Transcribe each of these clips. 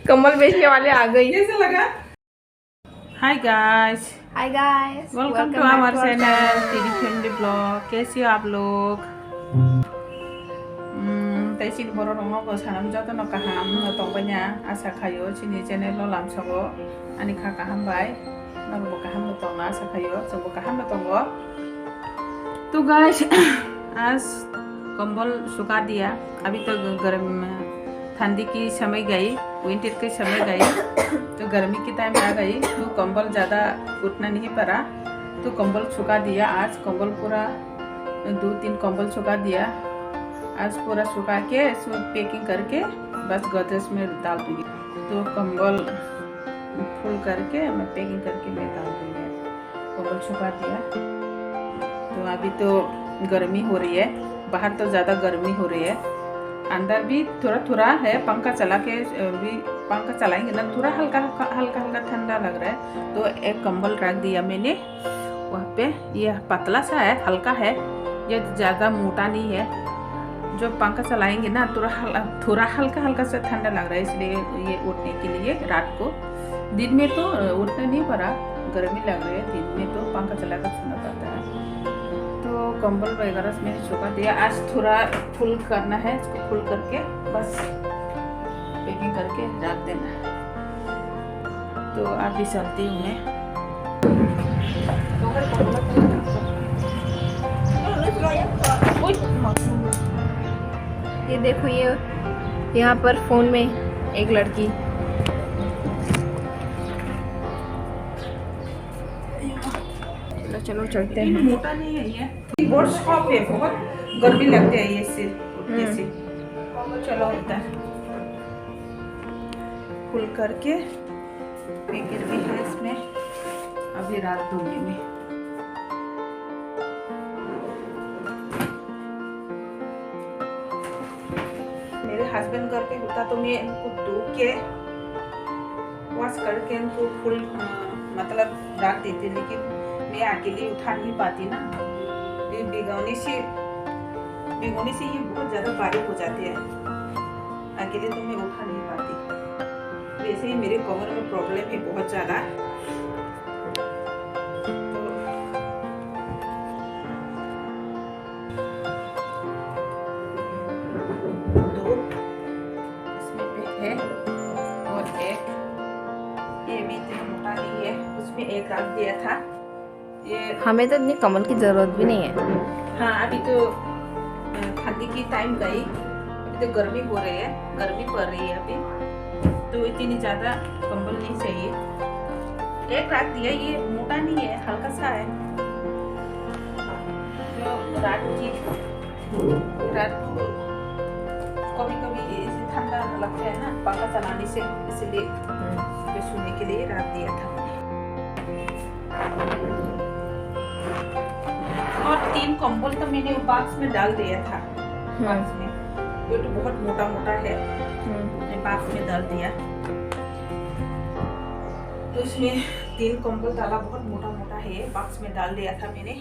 कमल बेचने वाले आ गई। कैसा लगा? Hi guys, welcome to our channel TD family blog. कैसे हो आप लोग? तैसी बरो रंगो को सानम जतो न kaham no tongpanya asa khayo chini channel lo lamsago ani kha kaham bai na bo kaham no tong na asa khayo so bo kaham no tongo। तो गाइस आज कंबल सुखा दिया। अभी तो गर्म ठंडी की समय गई, विंटर के समय गई, तो गर्मी की टाइम आ गई तो कंबल ज़्यादा उठना नहीं पड़ा तो कंबल सुखा दिया। आज कंबल पूरा 2-3 कंबल सुखा दिया। आज पूरा सुखा के इसमें पैकिंग करके बस गोदरेज में डाल दूँगी। तो कंबल फुल करके मैं पैकिंग करके मैं डाल दूँगी। कंबल सुखा दिया। तो अभी तो गर्मी हो रही है, बाहर तो ज़्यादा गर्मी हो रही है, अंदर भी थोड़ा थोड़ा है। पंखा चला के भी पंखा चलाएंगे ना थोड़ा हल्का हल्का ठंडा लग रहा है। तो एक कंबल रख दिया मैंने वहाँ पे। यह पतला सा है, हल्का है, ये ज़्यादा मोटा नहीं है। जो पंखा चलाएंगे ना थोड़ा हल्का सा ठंडा लग रहा है, इसलिए ये उठने के लिए रात को। दिन में तो उठना नहीं पड़ा, गर्मी लग रही है। दिन में तो पंखा चला कर सोना पड़ता है। तो कंबल वगैरह मैंने सुखा दिया। आज थोड़ा फुल करना है, इसको फुल करके बस पैकिंग करके रख देना है। तो अभी चलती हूँ मैं। ये देखो, ये यहाँ पर फोन में एक लड़की चलो चलते हैं। मोटा नहीं है ये, बहुत सॉफ्ट है, बहुत गर्मी लगती है ये सिर से। चलो उधर फुल करके पैकेट भी है इसमें, अभी रात दूंगी मैं। मेरे हस्बैंड घर पे होता तो मैं इनको धो के वॉश करके इनको फुल मतलब डाल देती, लेकिन मैं अकेले उठा नहीं पाती ना। ये भिगोने से ये बहुत ज़्यादा बारीक हो जाते हैं, अकेले तो मैं उठा नहीं पाती। वैसे ही मेरे कमर में प्रॉब्लम है बहुत ज़्यादा। तो 2 इसमें पे है और एक ये भी मोटा नहीं है, उसमें एक रख दिया था। ये हमें तो इतनी कमल की जरूरत भी नहीं है। हाँ, अभी तो ठंडी की टाइम गई, अभी तो गर्मी हो रही है, गर्मी पड़ रही है अभी, तो इतनी ज़्यादा कंबल नहीं चाहिए। एक रख दिया, ये मोटा नहीं है, हल्का सा है। जो रात को कभी ठंडा लगता है ना पंखा चलाने से, इसलिए सोने के लिए रख दिया था। और 3 कंबल तो मैंने बॉक्स में डाल दिया था। बॉक्स में ये तो बहुत मोटा है, मैंने बॉक्स में डाल दिया। तो इसमें 3 कंबल डाला, बहुत मोटा है, बॉक्स में डाल दिया था मैंने।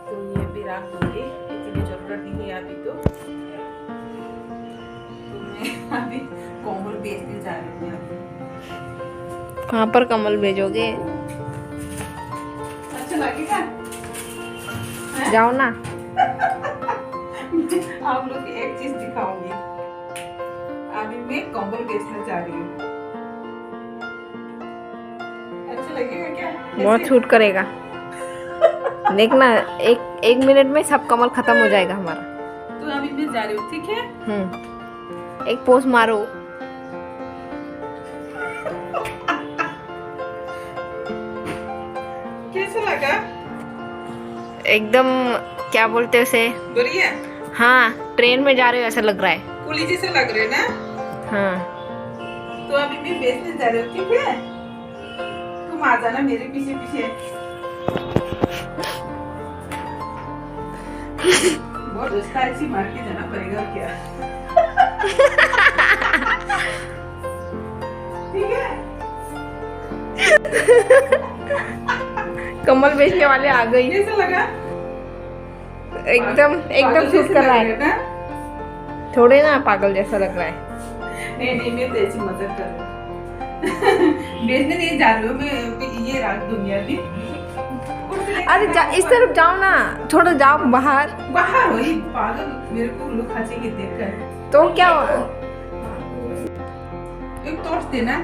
तो ये भी रख दूंगी, इतनी जरूरत नहीं है अभी। तो मैं अभी कंबल बेचने जा रही हूँ। कहाँ पर कमल भेजोगे? अच्छा लगेगा? जाओ ना। आप लोग एक चीज दिखाऊंगी। अभी मैं कंबल बेचना चाह रही हूँ। अच्छा लगेगा क्या? बहुत छूट करेगा। देखना, एक मिनट में सब कमल खत्म हो जाएगा हमारा। तो अभी मैं जा रही हूँ, ठीक है? एक पोस्ट मारो। कैसा लगा? एकदम क्या बोलते उसे, बढ़िया। हाँ, ट्रेन में जा रहे हो ऐसा लग रहा है। कुली जैसे लग रहे ना? हाँ। तो अभी मैं बेचने जा रही हूँ, ठीक है? तुम आ जाना मेरे पीछे। बहुत उसका ऐसी मार के जाना पड़ेगा क्या? ठीक है? कमल बेचने वाले आ गई। कैसा लगा? एकदम सूट कर रहा है। थोड़े ना पागल जैसा लग रहा है। नहीं मैं तो ऐसी मदद कर बेचने नहीं जा रही हूँ मैं, ये रात दुनिया भी। अरे इस तरफ जाओ ना, थोड़ा जाओ बाहर। बाहर वही पागल, मेरे को लोग खांचेंगे देखकर। तो क्या हुआ? एक तोड़ देना।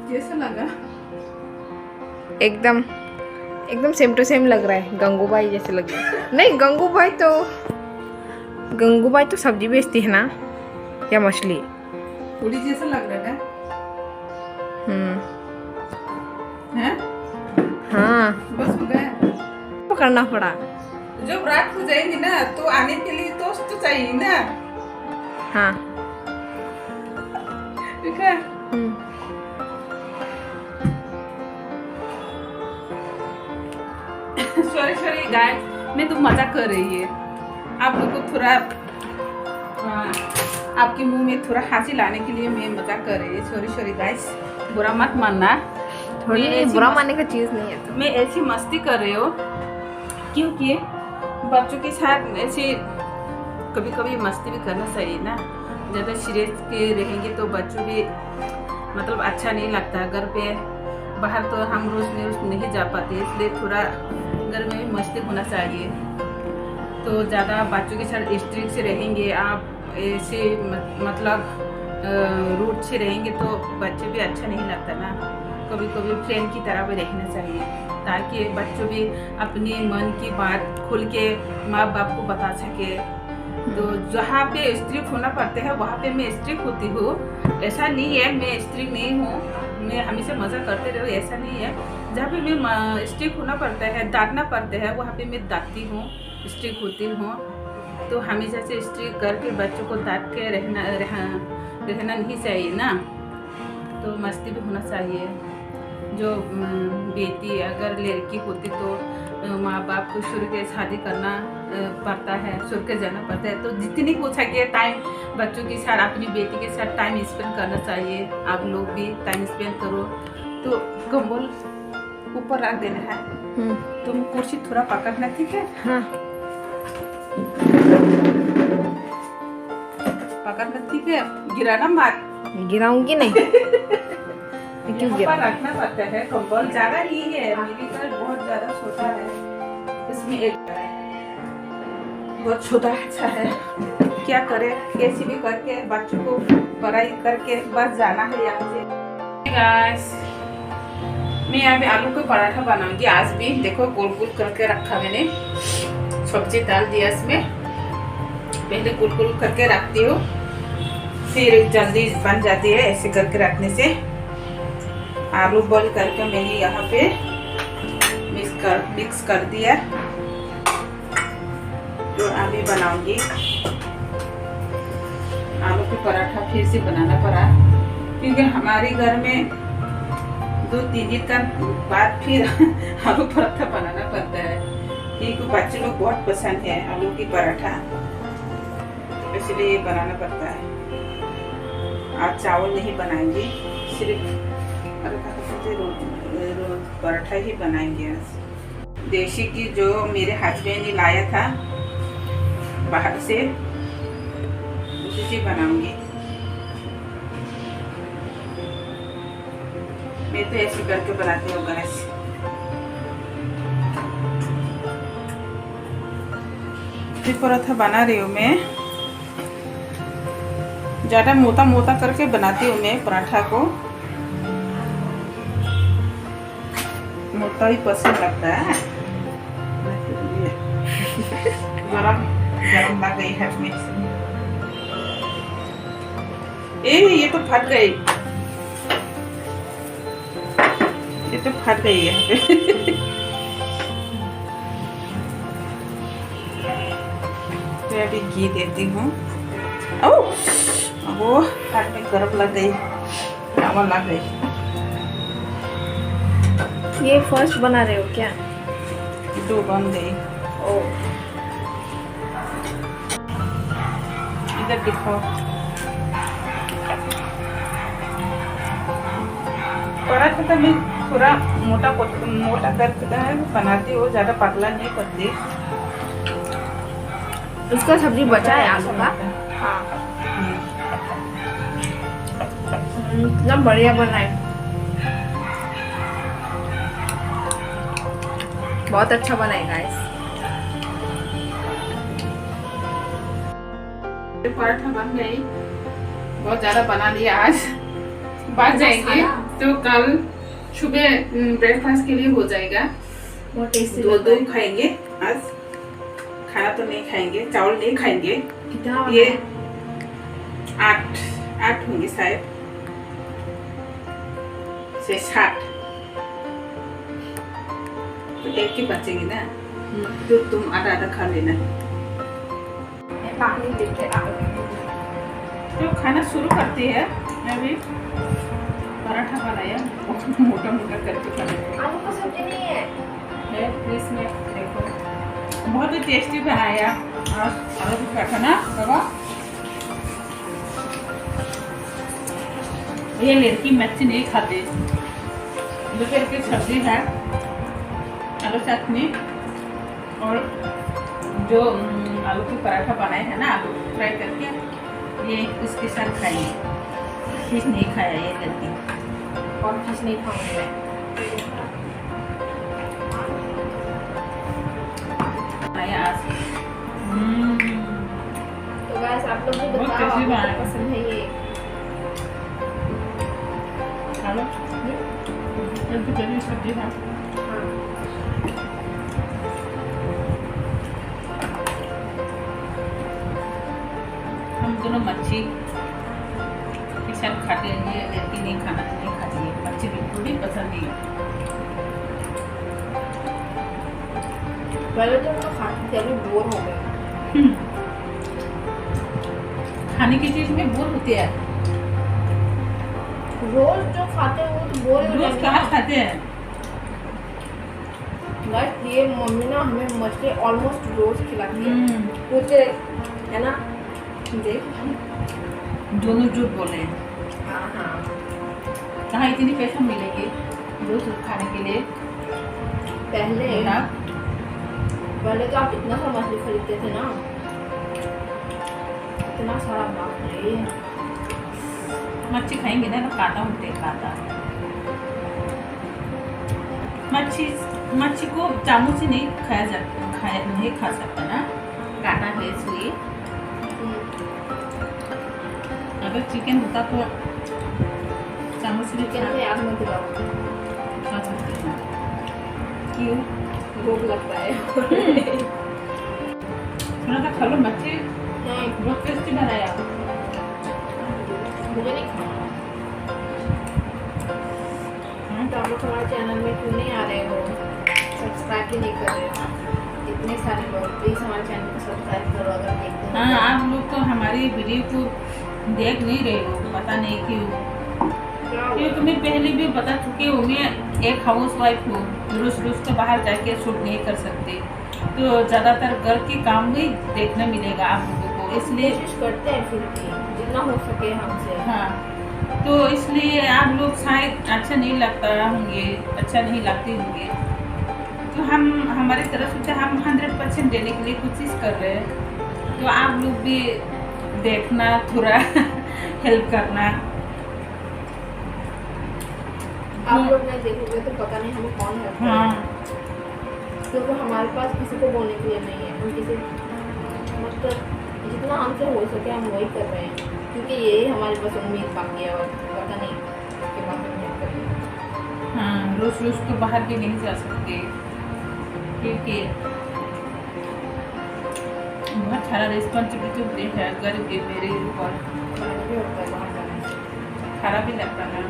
कैसा लगा? एकदम एकदम सेम टू सेम लग रहा है, गंगूबाई जैसे लग रहा है। नहीं, गंगूबाई तो सब्जी बेचती है ना, या मछली? पूरी जैसा लग रहा है ना? हैं? हाँ, बस हो गया। पकड़ना पड़ा। जब रात हो जाएगी ना तो आने के लिए तो चाहिए ना। हाँ। ठीक है। सॉरी गाइस, मैं तो मजाक कर रही है। आप लोग को थोड़ा आपके मुंह में थोड़ा हंसी लाने के लिए मैं मजाक कर रही है। सॉरी गाइस, बुरा मत मानना। थोड़ी बुरा मानने का चीज नहीं है तो। मैं ऐसी मस्ती कर रही हूँ क्योंकि बच्चों के साथ ऐसे कभी कभी मस्ती भी करना चाहिए ना। ज़्यादा सीरियस के रहेंगे तो बच्चों भी मतलब अच्छा नहीं लगता। घर पे बाहर तो हम रोज नहीं जा पाते, इसलिए थोड़ा घर में भी मस्ती होना चाहिए। तो ज़्यादा बच्चों के साथ स्ट्रिक्ट से रहेंगे आप, ऐसे मतलब रूट से रहेंगे तो बच्चे भी अच्छा नहीं लगता ना। कभी कभी फ्रेंड की तरह भी रहना चाहिए ताकि बच्चों भी अपनी मन की बात खुल के माँ बाप को बता सके। तो जहाँ पे स्ट्रिक्ट होना पड़ता है वहाँ पे मैं स्ट्रिक्ट होती हूँ। ऐसा नहीं है मैं स्ट्रिक्ट नहीं हूँ, मैं हमेशा मज़ा करते रहो, ऐसा नहीं है। जहाँ पे मैं स्ट्रिक्ट होना पड़ता है, डांटना पड़ता है, वहाँ पे मैं डांटती हूँ, स्ट्रिक्ट होती हूँ। तो हमेशा से स्ट्रिक्ट करके बच्चों को डांट के रहना नहीं चाहिए ना। तो मस्ती भी होना चाहिए। जो बेटी अगर लड़की होती तो माँ बाप को शुरू के शादी करना पड़ता है, शुरू के जाना पड़ता है। तो जितनी हो सके टाइम बच्चों के साथ, अपनी बेटी के साथ टाइम स्पेंड करना चाहिए। आप लोग भी टाइम स्पेंड करो। तो कंबल ऊपर रख देना है, तुम कुर्सी थोड़ा पकड़ना, ठीक है? हाँ। पकड़ना, ठीक है? गिराना मत। गिराऊंगी नहीं। क्यों गिरा? रखना पड़ता है, कंबल ज्यादा नहीं है, मेरी घर बहुत ज्यादा छोटा है, इसमें एक बहुत छोटा अच्छा है। क्या करे, कैसे भी करके बच्चों को पढ़ाई करके बस जाना है यहाँ से। गाइस, मैं यहाँ पे आलू का पराठा बनाऊंगी आज भी। देखो गोल गोल करके रखा मैंने, सब्जी डाल दिया इसमें। पहले गोल गोल करके रखती हूँ, फिर जल्दी बन जाती है ऐसे करके रखने से। आलू बॉईल करके मैंने यहाँ पे मिक्स कर दिया। तो अभी बनाऊंगी आलू का पराठा। फिर से बनाना पड़ा क्योंकि हमारे घर में 2-3 दिन का बाद फिर आलू पराठा बनाना पड़ता है, क्योंकि बच्चे लोग बहुत पसंद है आलू की पराठा, इसलिए बनाना पड़ता है। आज चावल नहीं बनाएंगे, सिर्फ रोज पराठा ही बनाएंगे आज। देशी की जो मेरे हस्बैंड ने लाया था बाहर से, उसी से बनाऊंगी। मैं तो ऐसे करके बनाती हूँ गैस। फिर पराठा बना रही हूँ मैं, ज्यादा मोटा मोटा करके बनाती हूँ मैं पराठा को। मोटा ही पसंद लगता है। गरम लग गई है इसमें। ये तो फट गई, ये तो फट गई है। तो अभी घी देती हूँ। वो हाथ में गरम लग गई, हवा लग गई। ये फर्स्ट बना रहे हो क्या? दो बन गई। इधर दिखाओ। पराठा तो मैं थोड़ा मोटा करके बनाती हूँ, ज़्यादा पतला नहीं करती। उसका सब्जी बचा है आलू का। हाँ इतना बढ़िया बना है, बहुत अच्छा बना है गाइस। पराठा बन गई, बहुत ज़्यादा बना लिया आज, बच जाएंगे तो कल सुबह ब्रेकफास्ट के लिए हो जाएगा। बहुत टेस्टी दो खाएंगे आज, खाना तो नहीं खाएंगे, चावल नहीं खाएंगे। कितना ये 8 होंगे शायद से 60, तो एक की बचेगी ना, तो तुम आधा आधा खा लेना। पानी देते तो खाना शुरू करती है। मैं भी पराठा बनाया, मोटा मोटा करके बनाया। आलू का सब्जी नहीं है इसमें देखो बहुत ही टेस्टी बनाया और आलू का पराठा ना बाबा। ये लड़की मच्छी नहीं खाते, दोपहर की सब्जी है, आलू चटनी और जो आलू की पराठा बनाए हैं ना, आलू फ्राई करके, ये उसके साथ खाइए। फिश नहीं खाया ये लड़की, और फिश नहीं खाऊंगी मैं आज। तो गाइस आप लोग भी बहुत बताओ टेस्टी आपको बना है। पसंद है ये। हेलो जल्दी जल्दी सब्जी है। हाँ हम दोनों मच्छी के साथ खाते हैं, ये लड़की नहीं खाती है मच्छी, बिल्कुल भी पसंद नहीं है। पहले तो हम लोग खाते थे, अभी बोर हो गए। खाने की चीज में बोर होते हैं, रोज जो खाते हैं वो तो बोर हो रोज जाएंगे कहाँ ना। खाते हैं। गाइस ये मम्मी ना हमें मछली ऑलमोस्ट रोज खिलाती है, पूछे है ना। देख दोनों झूठ बोले हैं। हाँ हाँ कहाँ इतनी पैसा मिलेगी रोज खाने के लिए। पहले ना पहले तो आप इतना सा मछली खरीदते थे ना, इतना सारा बाप रे। मच्छी खाएंगे ना तो कांटा होते हैं, कांटा। मच्छी को चामच से नहीं नहीं खा सकता ना, कांटा है इसलिए। अगर चिकन होता तो चामच से चिकन में आग मत दिलाओ, खा सकते हैं। क्यों? भूख लगता है। थोड़ा सा खा लो मच्छी, नहीं बहुत टेस्टी बनाया। मुझे नहीं खाना। तो आप लोग हमारे चैनल में क्यों नहीं आ रहे हो, सब्सक्राइब ही नहीं कर रहे हो? इतने सारे लोग, प्लीज़ हमारे चैनल को सब्सक्राइब करो अगर देखते हैं। हाँ आप लोग तो हमारी वीडियो को देख नहीं रहे हो, पता नहीं क्यों। क्योंकि मैं पहले भी बता चुकी हूँ, मैं एक हाउस वाइफ हूँ, रोज तो बाहर जाके शूट नहीं कर सकती, तो ज़्यादातर घर के काम में देखने मिलेगा आप लोगों को, इसलिए कोशिश करते हैं फिर भी जितना हो सके हमसे। हाँ तो इसलिए आप लोग शायद अच्छा नहीं लगता होंगे, अच्छा नहीं लगते होंगे, तो हम हमारी तरफ से हम 100% देने के लिए कोशिश कर रहे हैं, तो आप लोग भी देखना, थोड़ा हेल्प करना। आप लोग नहीं देखोगे तो पता नहीं हमें कौन है। हाँ क्योंकि हमारे पास किसी को बोलने के लिए नहीं है, हम किसी मतलब जितना हमसे हो सके हम वही कर रहे हैं, क्योंकि यही हमारे पास उम्मीद बाकी है और पता नहीं के बाद हम क्या करेंगे। हाँ रोज तो बाहर भी नहीं जा सकते, क्योंकि बहुत सारा रिस्पॉन्सिबिलिटी होती है घर के मेरे ऊपर। खर्च भी होता है बाहर जाने से, खराब भी लगता है,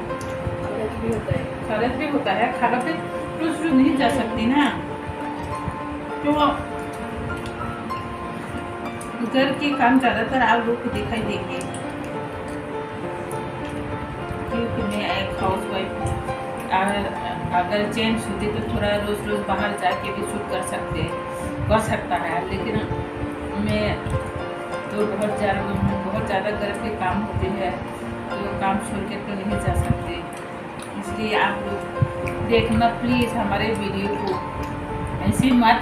खर्च भी होता है। खर्च भी होता है, खराब भी रोज नहीं जा सकती ना, तो घर के काम ज़्यादातर आप लोग को दिखाई देंगे, क्योंकि मैं एक हाउस वाइफ हूँ। अगर जेंट्स होती तो थोड़ा रोज बाहर जाके भी शूट कर सकता है, लेकिन मैं तो बहुत ज़्यादा घर के काम होते हैं, तो काम छोड़ के तो नहीं जा सकते, इसलिए आप लोग देखना प्लीज हमारे वीडियो को, ऐसे मत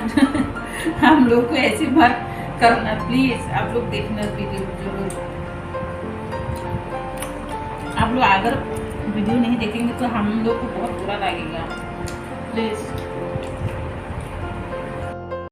हम लोग को ऐसे मत करना प्लीज। आप लोग देखना वीडियो जरूर। आप लोग अगर वीडियो नहीं देखेंगे तो हम लोग को बहुत बुरा लगेगा। प्लीज